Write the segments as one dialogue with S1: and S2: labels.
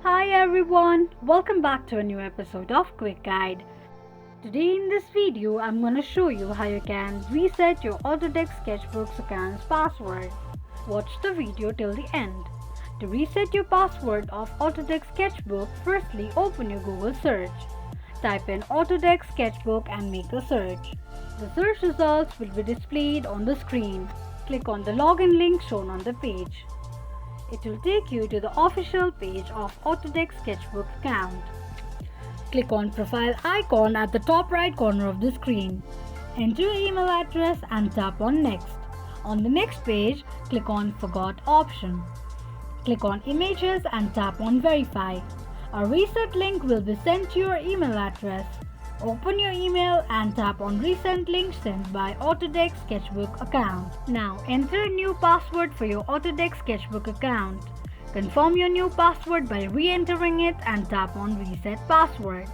S1: Hi everyone, welcome back to a new episode of Quick Guide. Today in this video, I'm going to show you how you can reset your Autodesk Sketchbook's account's password. Watch the video till the end. To reset your password of Autodesk Sketchbook, firstly open your Google search. Type in Autodesk Sketchbook and make a search. The search results will be displayed on the screen. Click on the login link shown on the page. It will take you to the official page of Autodesk Sketchbook account. Click on profile icon at the top right corner of the screen. Enter your email address and tap on next. On the next page, click on forgot option. Click on images and tap on verify. A reset link will be sent to your email address. Open your email and tap on recent link sent by Autodesk Sketchbook account. Now enter a new password for your Autodesk Sketchbook account. Confirm your new password by re-entering it and tap on reset password.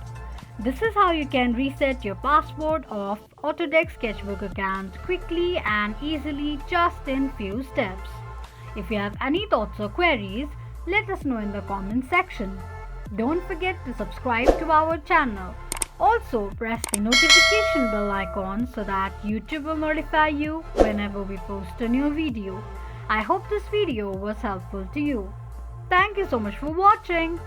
S1: This is how you can reset your password of Autodesk Sketchbook account quickly and easily just in few steps. If you have any thoughts or queries, let us know in the comment section. Don't forget to subscribe to our channel. Also, press the notification bell icon so that YouTube will notify you whenever we post a new video. I hope this video was helpful to you. Thank you so much for watching.